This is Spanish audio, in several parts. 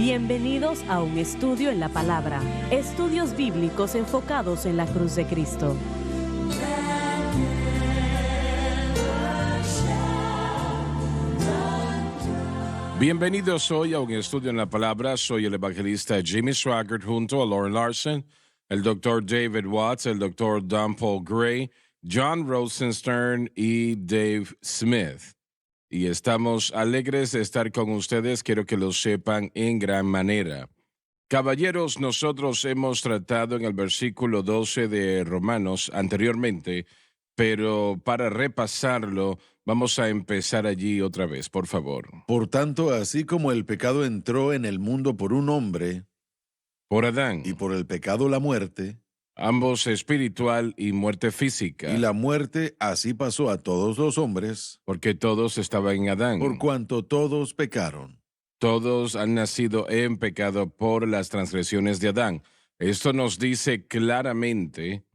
Bienvenidos a un estudio en la palabra. Estudios bíblicos enfocados en la cruz de Cristo. Bienvenidos hoy a un estudio en la palabra. Soy el evangelista Jimmy Swaggart junto a Lauren Larson, el doctor David Watts, el doctor Don Paul Gray, John Rosenstern y Dave Smith. Y estamos alegres de estar con ustedes, quiero que lo sepan en gran manera. Caballeros, nosotros hemos tratado en el versículo 12 de Romanos anteriormente, pero para repasarlo, vamos a empezar allí otra vez, por favor. Por tanto, así como el pecado entró en el mundo por un hombre, Por Adán, y por el pecado la muerte, ambos espiritual y muerte física, y la muerte así pasó a todos los hombres, porque todos estaban en Adán. por cuanto todos pecaron. Todos han nacido en pecado por las transgresiones de Adán. Esto nos dice claramente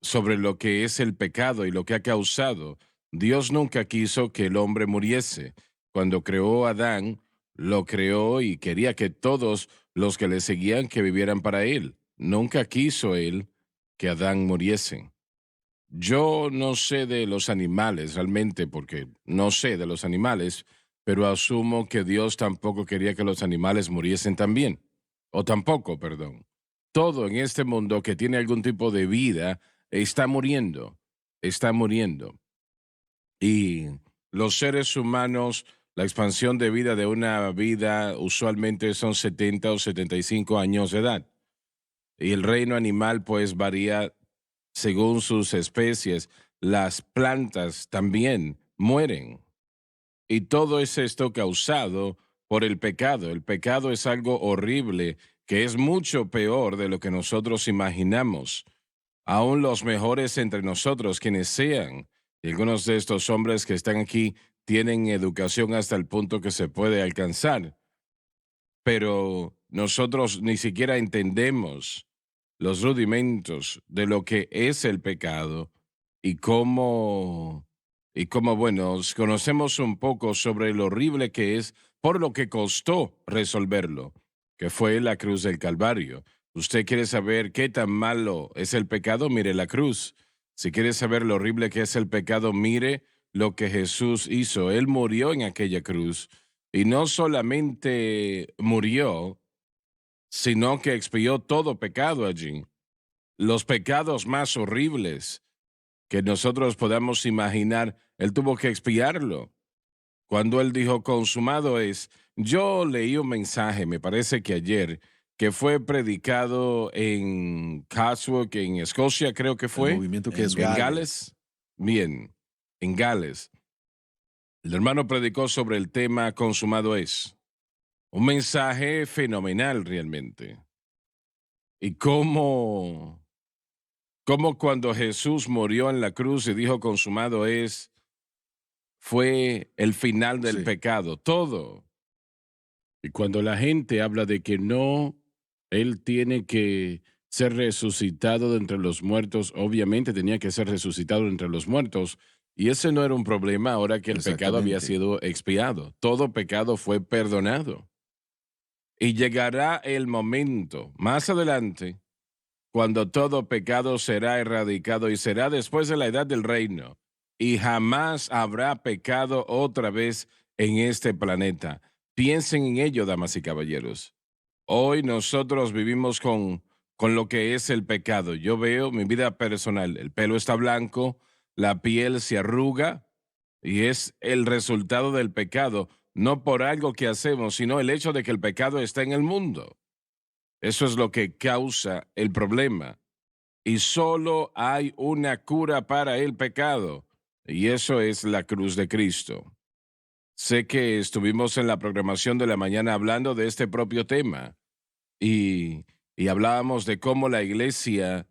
sobre lo que es el pecado y lo que ha causado. Dios nunca quiso que el hombre muriese. Cuando creó a Adán, lo creó y quería que todos los que le seguían que vivieran para él. Nunca quiso él que Adán muriese. Yo no sé de los animales realmente, porque no sé de los animales, pero asumo que Dios tampoco quería que los animales muriesen también. O tampoco, perdón. Todo en este mundo que tiene algún tipo de vida está muriendo. Está muriendo. Y los seres humanos, la expansión de vida de una vida usualmente son 70 o 75 años de edad. Y el reino animal pues varía según sus especies. Las plantas también mueren. Y todo es esto causado por el pecado. El pecado es algo horrible que es mucho peor de lo que nosotros imaginamos. Aún los mejores entre nosotros, quienes sean, y algunos de estos hombres que están aquí tienen educación hasta el punto que se puede alcanzar, pero nosotros ni siquiera entendemos los rudimentos de lo que es el pecado y cómo, bueno, conocemos un poco sobre lo horrible que es por lo que costó resolverlo, que fue la cruz del Calvario. ¿Usted quiere saber qué tan malo es el pecado? Mire la cruz. Si quiere saber lo horrible que es el pecado, mire lo que Jesús hizo. Él murió en aquella cruz. Y no solamente murió, sino que expió todo pecado allí. Los pecados más horribles que nosotros podamos imaginar, Él tuvo que expiarlo. Cuando Él dijo, consumado es, yo leí un mensaje, me parece que ayer, que fue predicado en Caswick, en Escocia, creo que El fue, movimiento que es en Gales. Gales. Bien, en Gales. El hermano predicó sobre el tema consumado es. Un mensaje fenomenal realmente. Y cómo cuando Jesús murió en la cruz y dijo consumado es, fue el final del Sí. pecado, todo. Y cuando la gente habla de que no, Él tiene que ser resucitado de entre los muertos, obviamente tenía que ser resucitado de entre los muertos. Y ese no era un problema ahora que el pecado había Exactamente. sido expiado. Todo pecado fue perdonado. Y llegará el momento más adelante cuando todo pecado será erradicado y será después de la edad del reino. Y jamás habrá pecado otra vez en este planeta. Piensen en ello, damas y caballeros. Hoy nosotros vivimos con lo que es el pecado. Yo veo mi vida personal, el pelo está blanco, la piel se arruga y es el resultado del pecado, no por algo que hacemos, sino el hecho de que el pecado está en el mundo. Eso es lo que causa el problema. Y solo hay una cura para el pecado, y eso es la cruz de Cristo. Sé que estuvimos en la programación de la mañana hablando de este propio tema, y, y hablábamos de cómo la iglesia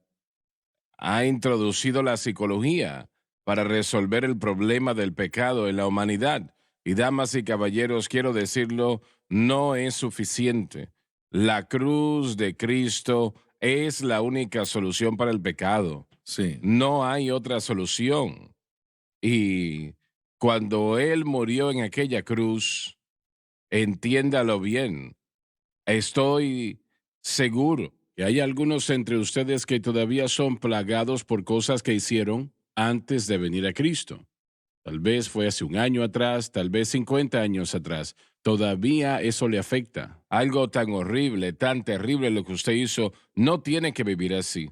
ha introducido la psicología para resolver el problema del pecado en la humanidad. Y damas y caballeros, quiero decirlo, no es suficiente. La cruz de Cristo es la única solución para el pecado. Sí. No hay otra solución. Y cuando Él murió en aquella cruz, entiéndalo bien, Estoy seguro que hay algunos entre ustedes que todavía son plagados por cosas que hicieron antes de venir a Cristo. Tal vez fue hace un año atrás, tal vez 50 años atrás. Todavía eso le afecta. Algo tan horrible, tan terrible lo que usted hizo, no tiene que vivir así.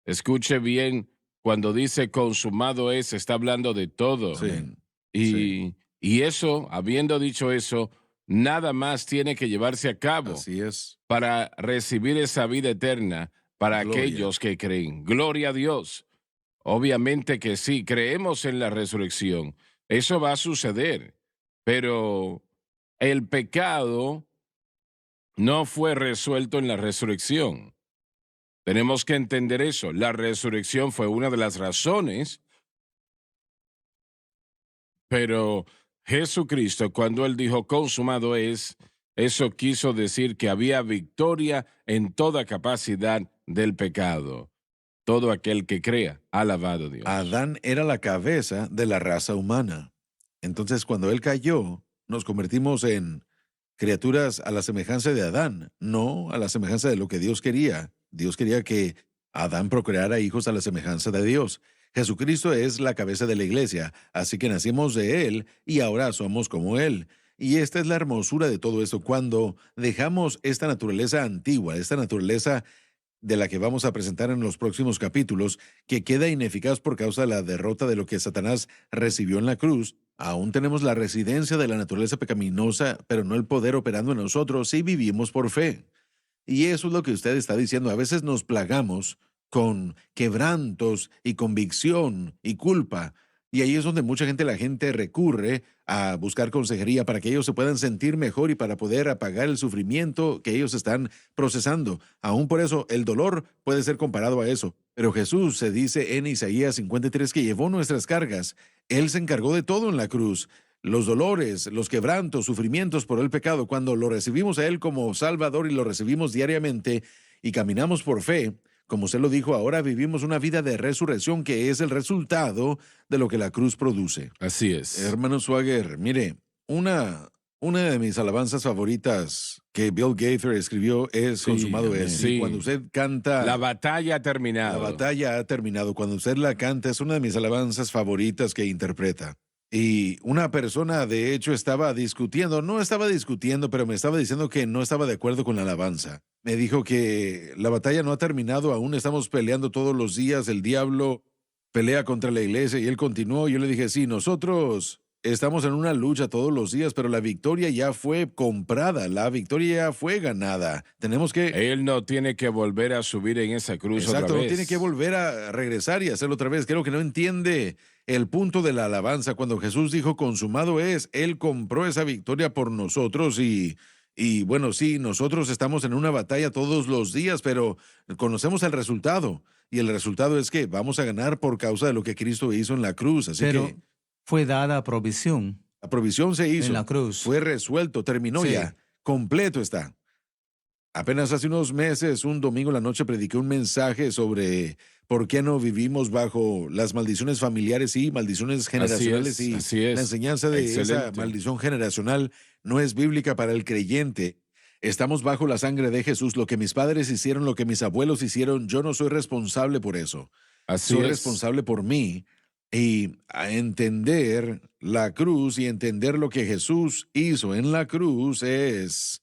Escuche bien, cuando dice consumado es, está hablando de todo. Sí, sí, Y eso, habiendo dicho eso, nada más tiene que llevarse a cabo así es. para recibir esa vida eterna para Gloria. aquellos que creen. Gloria a Dios. Obviamente que sí, creemos en la resurrección. Eso va a suceder. Pero el pecado no fue resuelto en la resurrección. Tenemos que entender eso. La resurrección fue una de las razones, pero Jesucristo, cuando él dijo consumado es, eso quiso decir que había victoria en toda capacidad del pecado. Todo aquel que crea, alabado Dios. Adán era la cabeza de la raza humana. Entonces, cuando él cayó, nos convertimos en criaturas a la semejanza de Adán, no a la semejanza de lo que Dios quería. Dios quería que Adán procreara hijos a la semejanza de Dios. Jesucristo es la cabeza de la iglesia, así que nacimos de Él y ahora somos como Él. Y esta es la hermosura de todo esto, cuando dejamos esta naturaleza antigua, esta naturaleza de la que vamos a presentar en los próximos capítulos, que queda ineficaz por causa de la derrota de lo que Satanás recibió en la cruz. Aún tenemos la residencia de la naturaleza pecaminosa, pero no el poder operando en nosotros si vivimos por fe. Y eso es lo que usted está diciendo. A veces nos plagamos con quebrantos y convicción y culpa. Y ahí es donde la gente recurre a buscar consejería para que ellos se puedan sentir mejor y para poder apagar el sufrimiento que ellos están procesando. Aún por eso, el dolor puede ser comparado a eso. Pero Jesús, se dice en Isaías 53, que llevó nuestras cargas. Él se encargó de todo en la cruz. Los dolores, los quebrantos, sufrimientos por el pecado, cuando lo recibimos a Él como Salvador y lo recibimos diariamente y caminamos por fe, como usted lo dijo, ahora vivimos una vida de resurrección que es el resultado de lo que la cruz produce. Así es. Hermano Swagger, mire, una de mis alabanzas favoritas que Bill Gaither escribió es Sí, Consumado amén. es. Sí. Y cuando usted canta La batalla ha terminado. La batalla ha terminado, cuando usted la canta, es una de mis alabanzas favoritas que interpreta. Y una persona, de hecho, no estaba discutiendo, pero me estaba diciendo que no estaba de acuerdo con la alabanza. Me dijo que la batalla no ha terminado, aún estamos peleando todos los días, el diablo pelea contra la iglesia, y él continuó. Yo le dije, sí, nosotros estamos en una lucha todos los días, pero la victoria ya fue comprada, la victoria ya fue ganada. Tenemos que... Él no tiene que volver a subir en esa cruz Exacto, otra no vez. tiene que volver a regresar y hacerlo otra vez. Creo que no entiende el punto de la alabanza. Cuando Jesús dijo consumado es, Él compró esa victoria por nosotros y bueno, sí, nosotros estamos en una batalla todos los días, pero conocemos el resultado. Y el resultado es que vamos a ganar por causa de lo que Cristo hizo en la cruz. Así Pero que fue dada provisión la provisión se hizo. en la cruz. Fue resuelto, terminó Sí. ya, completo está. Apenas hace unos meses, un domingo en la noche, prediqué un mensaje sobre por qué no vivimos bajo las maldiciones familiares y maldiciones generacionales. Y así es. la enseñanza de esa Excelente. maldición generacional no es bíblica para el creyente. Estamos bajo la sangre de Jesús. Lo que mis padres hicieron, lo que mis abuelos hicieron, yo no soy responsable por eso. Así Soy es. responsable por mí. Y a entender la cruz y entender lo que Jesús hizo en la cruz es...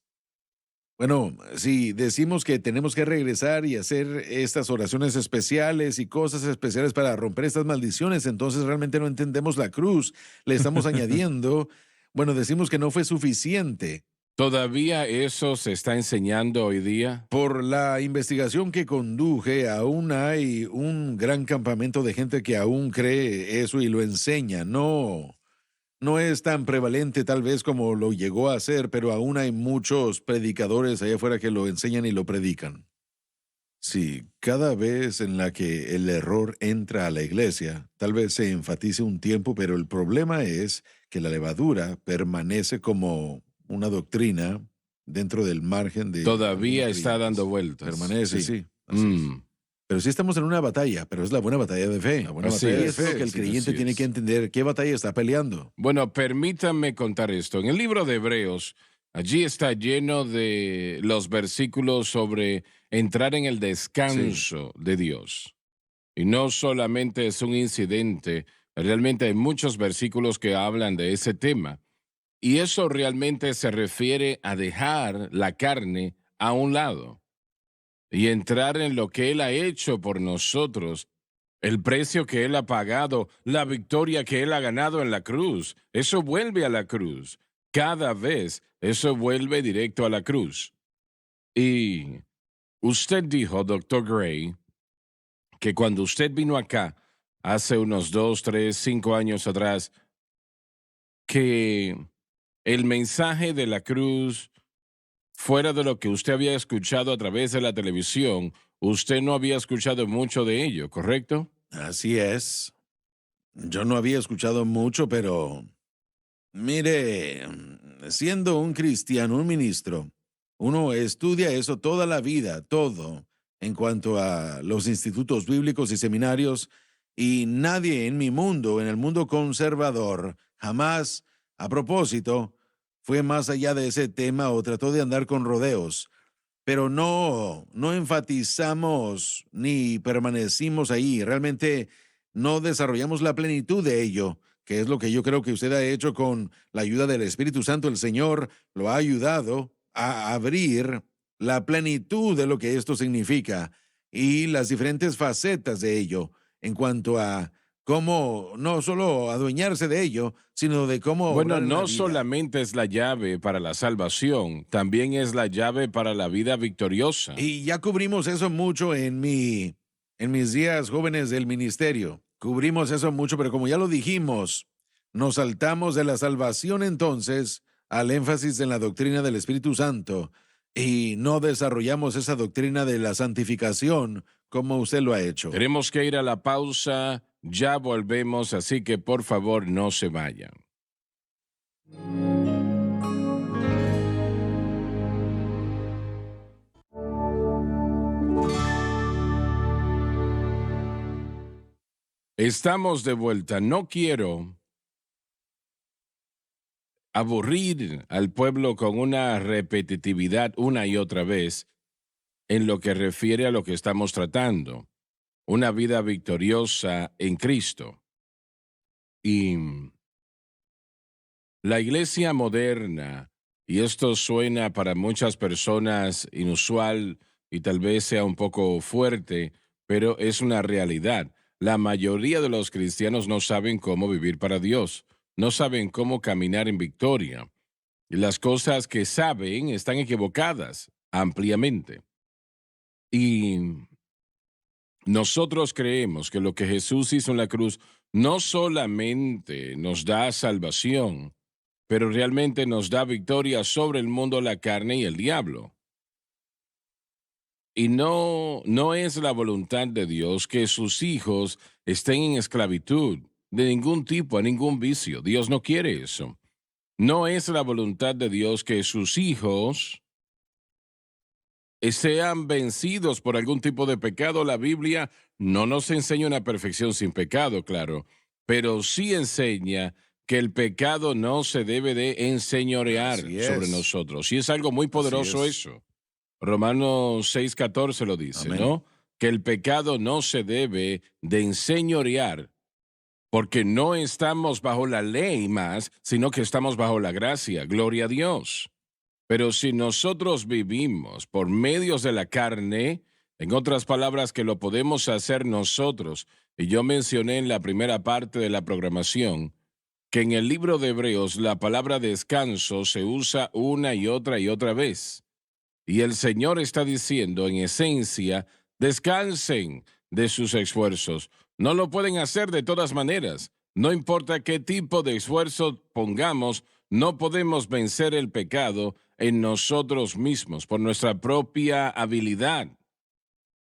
Bueno, si decimos que tenemos que regresar y hacer estas oraciones especiales y cosas especiales para romper estas maldiciones, entonces realmente no entendemos la cruz. Le estamos añadiendo, bueno, decimos que no fue suficiente. ¿Todavía eso se está enseñando hoy día? Por la investigación que conduje, aún hay un gran campamento de gente que aún cree eso y lo enseña. No es tan prevalente tal vez como lo llegó a ser, pero aún hay muchos predicadores allá afuera que lo enseñan y lo predican. Sí, cada vez en la que el error entra a la iglesia, tal vez se enfatice un tiempo, pero el problema es que la levadura permanece como una doctrina dentro del margen de... Todavía algunos está creyentes. dando vueltas. Permanece, sí. Así es. Mm. Pero sí estamos en una batalla, pero es la buena batalla de fe. La buena Así batalla es. de fe que el Sí, creyente así tiene es. que entender qué batalla está peleando. Bueno, permítanme contar esto. En el libro de Hebreos, Allí está lleno de los versículos sobre entrar en el Sí. descanso de Dios. Y no solamente es un incidente, realmente hay muchos versículos que hablan de ese tema. Y eso realmente se refiere a dejar la carne a un lado y entrar en lo que Él ha hecho por nosotros, el precio que Él ha pagado, la victoria que Él ha ganado en la cruz. Eso vuelve a la cruz. Cada vez eso vuelve directo a la cruz. Y usted dijo, doctor Gray, que cuando usted vino acá hace unos 2, 3, 5 años atrás, que el mensaje de la cruz, fuera de lo que usted había escuchado a través de la televisión, usted no había escuchado mucho de ello, ¿correcto? Así es. Yo no había escuchado mucho, pero mire, siendo un cristiano, un ministro, uno estudia eso toda la vida, todo, en cuanto a los institutos bíblicos y seminarios, y nadie en mi mundo, en el mundo conservador, jamás, a propósito, fue más allá de ese tema o trató de andar con rodeos. Pero no enfatizamos ni permanecimos ahí. Realmente no desarrollamos la plenitud de ello, que es lo que yo creo que usted ha hecho con la ayuda del Espíritu Santo. El Señor lo ha ayudado a abrir la plenitud de lo que esto significa y las diferentes facetas de ello en cuanto a cómo no solo adueñarse de ello, sino de cómo Bueno, obrar en la no vida. solamente es la llave para la salvación, también es la llave para la vida victoriosa. Y ya cubrimos eso mucho en mis días jóvenes del ministerio. Cubrimos eso mucho, pero como ya lo dijimos, nos saltamos de la salvación entonces al énfasis en la doctrina del Espíritu Santo y no desarrollamos esa doctrina de la santificación como usted lo ha hecho. Tenemos que ir a la pausa, ya volvemos, así que por favor no se vayan. Estamos de vuelta. No quiero aburrir al pueblo con una repetitividad una y otra vez en lo que refiere a lo que estamos tratando, una vida victoriosa en Cristo. Y la iglesia moderna, y esto suena para muchas personas inusual y tal vez sea un poco fuerte, pero es una realidad. La mayoría de los cristianos no saben cómo vivir para Dios, no saben cómo caminar en victoria. Y las cosas que saben están equivocadas ampliamente. Y nosotros creemos que lo que Jesús hizo en la cruz no solamente nos da salvación, pero realmente nos da victoria sobre el mundo, la carne y el diablo. Y no es la voluntad de Dios que sus hijos estén en esclavitud de ningún tipo, a ningún vicio. Dios no quiere eso. No es la voluntad de Dios que sus hijos sean vencidos por algún tipo de pecado. La Biblia no nos enseña una perfección sin pecado, claro, pero sí enseña que el pecado no se debe de enseñorear Así sobre es, nosotros. Y es algo muy así poderoso es. eso. Romanos 6:14 lo dice, Amén. ¿no? Que el pecado no se debe de enseñorear, porque no estamos bajo la ley más, sino que estamos bajo la gracia. Gloria a Dios. Pero si nosotros vivimos por medios de la carne, en otras palabras, que lo podemos hacer nosotros, y yo mencioné en la primera parte de la programación, que en el libro de Hebreos la palabra descanso se usa una y otra vez. Y el Señor está diciendo, en esencia, descansen de sus esfuerzos. No lo pueden hacer de todas maneras. No importa qué tipo de esfuerzo pongamos, no podemos vencer el pecado en nosotros mismos por nuestra propia habilidad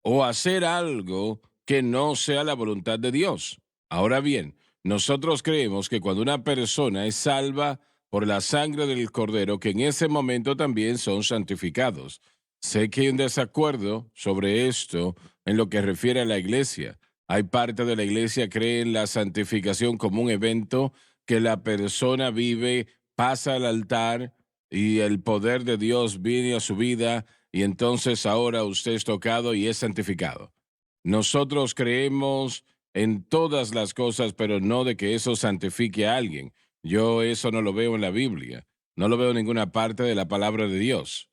o hacer algo que no sea la voluntad de Dios. Ahora bien, nosotros creemos que cuando una persona es salva por la sangre del Cordero, que en ese momento también son santificados. Sé que hay un desacuerdo sobre esto en lo que refiere a la iglesia. Hay parte de la iglesia que cree en la santificación como un evento que la persona vive, pasa al altar y el poder de Dios viene a su vida y entonces ahora usted es tocado y es santificado. Nosotros creemos en todas las cosas, pero no de que eso santifique a alguien. Yo eso no lo veo en la Biblia, no lo veo en ninguna parte de la palabra de Dios.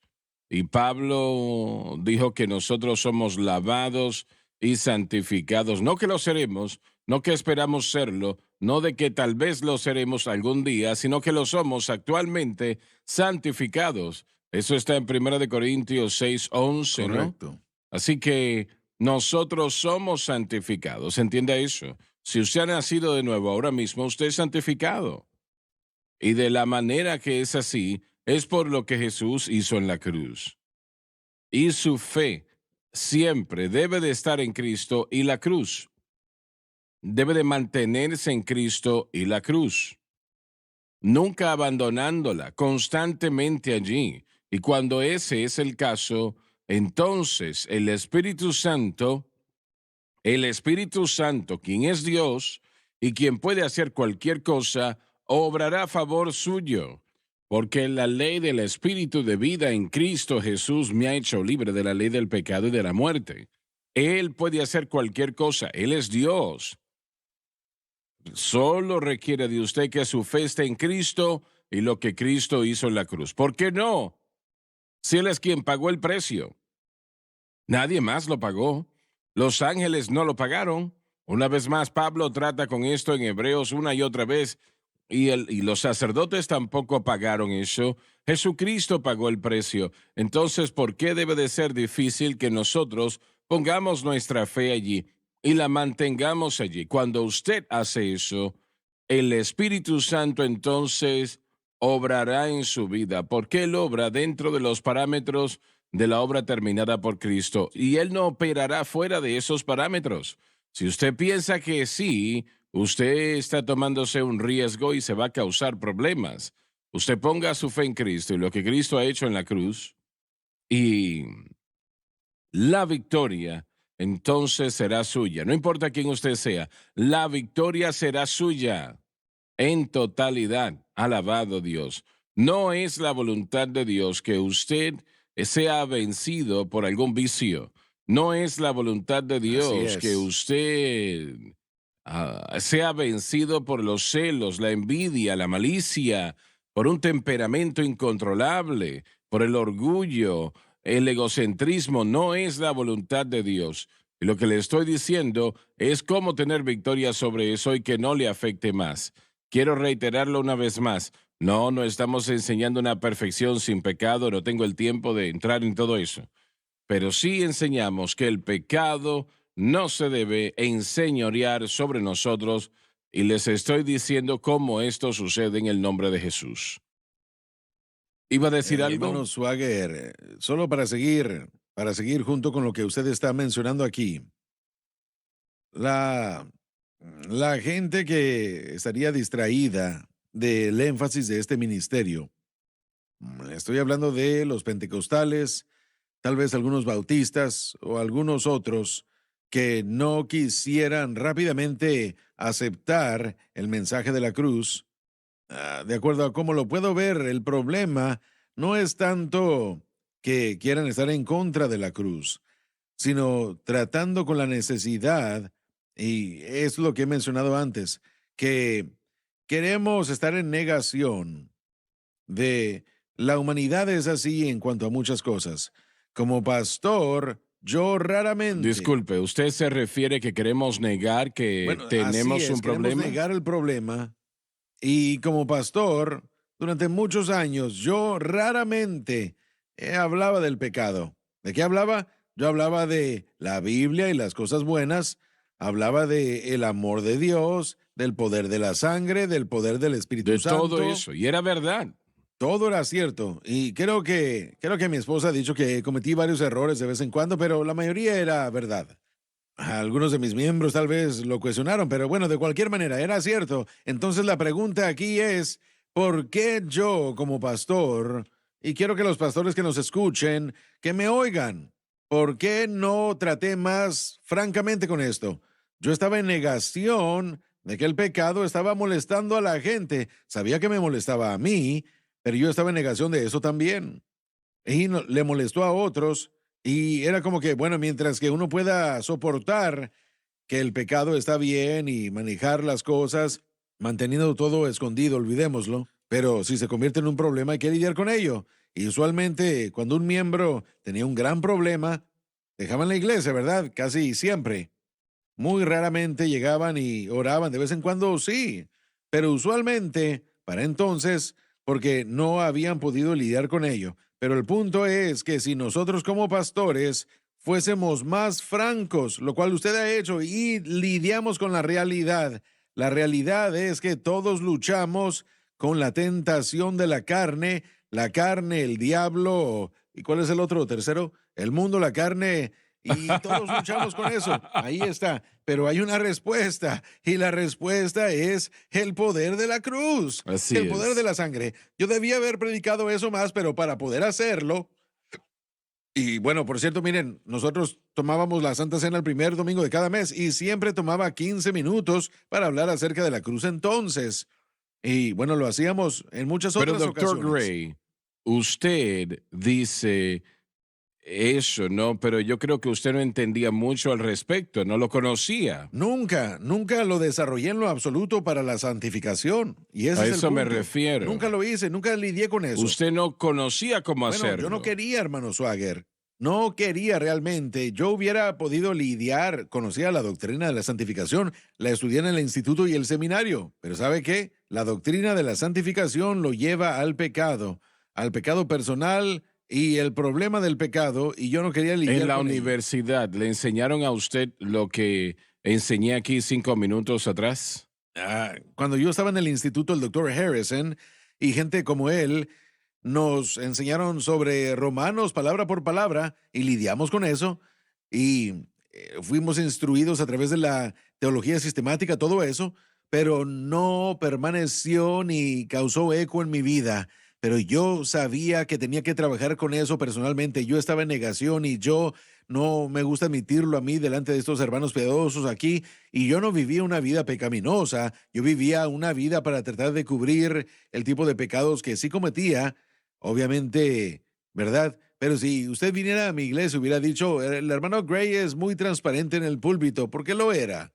Y Pablo dijo que nosotros somos lavados y santificados, no que lo seremos, no que esperamos serlo, no de que tal vez lo seremos algún día, sino que lo somos actualmente santificados. Eso está en 1 Corintios 6:11, ¿no? Correcto. Así que nosotros somos santificados, entienda eso. Si usted ha nacido de nuevo ahora mismo, usted es santificado. Y de la manera que es así, es por lo que Jesús hizo en la cruz. Y su fe siempre debe de estar en Cristo y la cruz. Debe de mantenerse en Cristo y la cruz, nunca abandonándola, constantemente allí. Y cuando ese es el caso, entonces el Espíritu Santo, quien es Dios y quien puede hacer cualquier cosa, obrará a favor suyo. Porque la ley del Espíritu de vida en Cristo Jesús me ha hecho libre de la ley del pecado y de la muerte. Él puede hacer cualquier cosa, Él es Dios. Solo requiere de usted que su fe esté en Cristo y lo que Cristo hizo en la cruz. ¿Por qué no? Si Él es quien pagó el precio. Nadie más lo pagó. Los ángeles no lo pagaron. Una vez más, Pablo trata con esto en Hebreos una y otra vez, y los sacerdotes tampoco pagaron eso. Jesucristo pagó el precio. Entonces, ¿por qué debe de ser difícil que nosotros pongamos nuestra fe allí y la mantengamos allí? Cuando usted hace eso, el Espíritu Santo entonces obrará en su vida, porque Él obra dentro de los parámetros de la obra terminada por Cristo, y Él no operará fuera de esos parámetros. Si usted piensa que sí, usted está tomándose un riesgo y se va a causar problemas. Usted ponga su fe en Cristo y lo que Cristo ha hecho en la cruz, y la victoria entonces será suya. No importa quién usted sea, la victoria será suya en totalidad. Alabado Dios. No es la voluntad de Dios que usted sea vencido por algún vicio. No es la voluntad de Así Dios que es. usted sea vencido por los celos, la envidia, la malicia, por un temperamento incontrolable, por el orgullo, el egocentrismo. No es la voluntad de Dios. Y lo que le estoy diciendo es cómo tener victoria sobre eso y que no le afecte más. Quiero reiterarlo una vez más. No, no estamos enseñando una perfección sin pecado, no tengo el tiempo de entrar en todo eso. Pero sí enseñamos que el pecado no se debe enseñorear sobre nosotros y les estoy diciendo cómo esto sucede en el nombre de Jesús. ¿Iba a decir algo? Hermano Swagger, solo para seguir junto con lo que usted está mencionando aquí, la, la gente que estaría distraída del énfasis de este ministerio, estoy hablando de los pentecostales, tal vez algunos bautistas o algunos otros que no quisieran rápidamente aceptar el mensaje de la cruz. De acuerdo a cómo lo puedo ver, el problema no es tanto que quieran estar en contra de la cruz, sino tratando con la necesidad, y es lo que he mencionado antes, que queremos estar en negación de la humanidad. Es así en cuanto a muchas cosas. Como pastor, yo raramente, Disculpe, ¿usted se refiere que queremos negar que bueno, así tenemos un es, queremos problema? negar el problema. Y como pastor, durante muchos años, yo raramente hablaba del pecado. ¿De qué hablaba? Yo hablaba de la Biblia y las cosas buenas, hablaba de el amor de Dios, del poder de la sangre, del poder del Espíritu De todo Santo. eso, y era verdad. Todo era cierto. Y creo que mi esposa ha dicho que cometí varios errores de vez en cuando, pero la mayoría era verdad. Algunos de mis miembros tal vez lo cuestionaron, pero bueno, de cualquier manera, era cierto. Entonces la pregunta aquí es, ¿por qué yo como pastor, y quiero que los pastores que nos escuchen, que me oigan, ¿por qué no traté más francamente con esto? Yo estaba en negación de que el pecado estaba molestando a la gente. Sabía que me molestaba a mí, pero yo estaba en negación de eso también. Y le molestó a otros y era como que, bueno, mientras que uno pueda soportar que el pecado está bien y manejar las cosas, manteniendo todo escondido, olvidémoslo, pero si se convierte en un problema hay que lidiar con ello. Y usualmente cuando un miembro tenía un gran problema, dejaban la iglesia, ¿verdad? Casi siempre. Muy raramente llegaban y oraban, de vez en cuando sí, pero usualmente para entonces, porque no habían podido lidiar con ello. Pero el punto es que si nosotros como pastores fuésemos más francos, lo cual usted ha hecho, y lidiamos con la realidad es que todos luchamos con la tentación de la carne, el diablo, ¿y cuál es el otro tercero? El mundo, la carne, y todos luchamos con eso. Ahí está. Pero hay una respuesta, y la respuesta es el poder de la cruz, Así el poder es. de la sangre. Yo debía haber predicado eso más, pero para poder hacerlo. Y bueno, por cierto, miren, nosotros tomábamos la Santa Cena el primer domingo de cada mes y siempre tomaba 15 minutos para hablar acerca de la cruz entonces. Y bueno, lo hacíamos en muchas Pero, otras doctor ocasiones. Gray, usted dice eso, ¿no? Pero yo creo que usted no entendía mucho al respecto, no lo conocía. Nunca lo desarrollé en lo absoluto para la santificación. Y ese A es el eso me punto. refiero. Nunca lo hice, nunca lidié con eso. Usted no conocía cómo Bueno, hacerlo. yo no quería, hermano Swagger. No quería realmente. Yo hubiera podido lidiar, conocía la doctrina de la santificación, la estudié en el instituto y el seminario. Pero ¿sabe qué? La doctrina de la santificación lo lleva al pecado personal y el problema del pecado, y yo no quería lidiar En la con ello. universidad, ¿le enseñaron a usted lo que enseñé aquí 5 minutos atrás? Cuando yo estaba en el instituto, el doctor Harrison y gente como él nos enseñaron sobre Romanos palabra por palabra y lidiamos con eso y fuimos instruidos a través de la teología sistemática, todo eso, pero no permaneció ni causó eco en mi vida. Pero yo sabía que tenía que trabajar con eso personalmente. Yo estaba en negación y yo no me gusta admitirlo a mí delante de estos hermanos piadosos aquí. Y yo no vivía una vida pecaminosa. Yo vivía una vida para tratar de cubrir el tipo de pecados que sí cometía. Obviamente, ¿verdad? Pero si usted viniera a mi iglesia, hubiera dicho, el hermano Gray es muy transparente en el púlpito. ¿Por qué lo era?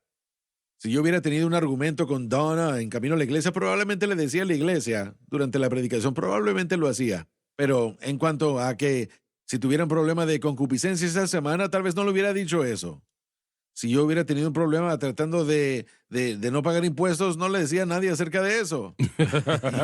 Si yo hubiera tenido un argumento con Donna en camino a la iglesia, probablemente le decía a la iglesia durante la predicación, probablemente lo hacía. Pero en cuanto a que si tuviera un problema de concupiscencia esa semana, tal vez no le hubiera dicho eso. Si yo hubiera tenido un problema tratando de no pagar impuestos, no le decía a nadie acerca de eso. Y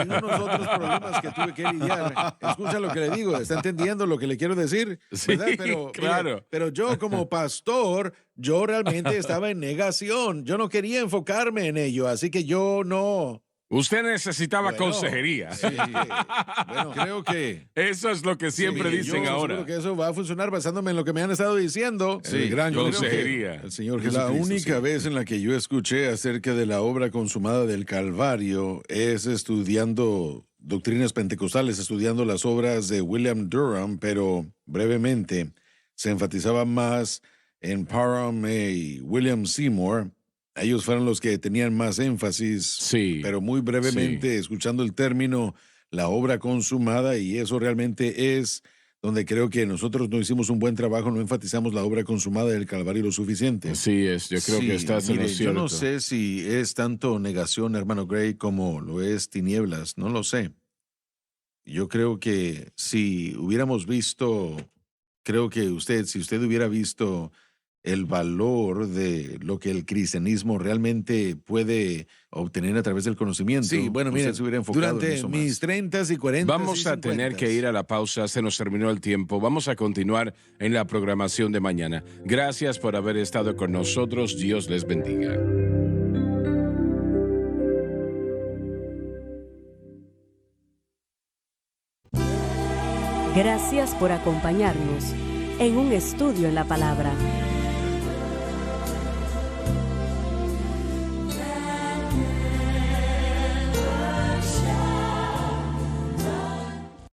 unos otros problemas que tuve que lidiar. Escucha lo que le digo, ¿está entendiendo lo que le quiero decir? Sí, ¿Verdad? Pero, claro. mire, pero yo como pastor, yo realmente estaba en negación. Yo no quería enfocarme en ello, así que yo no... Usted necesitaba Bueno, consejería. sí, bueno, creo que... Eso es lo que siempre sí, dicen yo ahora. seguro que eso va a funcionar basándome en lo que me han estado diciendo. Sí, yo creo que consejería. el Señor Jesucristo, la única sí. vez en la que yo escuché acerca de la obra consumada del Calvario es estudiando doctrinas pentecostales, estudiando las obras de William Durham, pero brevemente se enfatizaba más en Parham y William Seymour. Ellos fueron los que tenían más énfasis, Sí, pero muy brevemente, escuchando el término la obra consumada, y eso realmente es donde creo que nosotros no hicimos un buen trabajo, no enfatizamos la obra consumada del Calvario lo suficiente. Así es, yo creo Sí, que estás en lo mire, yo cierto. no sé si es tanto negación, hermano Gray, como lo es tinieblas, no lo sé. Yo creo que si hubiéramos visto, creo que si usted hubiera visto el valor de lo que el cristianismo realmente puede obtener a través del conocimiento. Sí, bueno, usted mire, se hubiera enfocado en durante eso mis más. 30s y 40s Vamos y a tener 50s. que ir a la pausa, se nos terminó el tiempo. Vamos a continuar en la programación de mañana. Gracias por haber estado con nosotros. Dios les bendiga. Gracias por acompañarnos en un estudio en la palabra.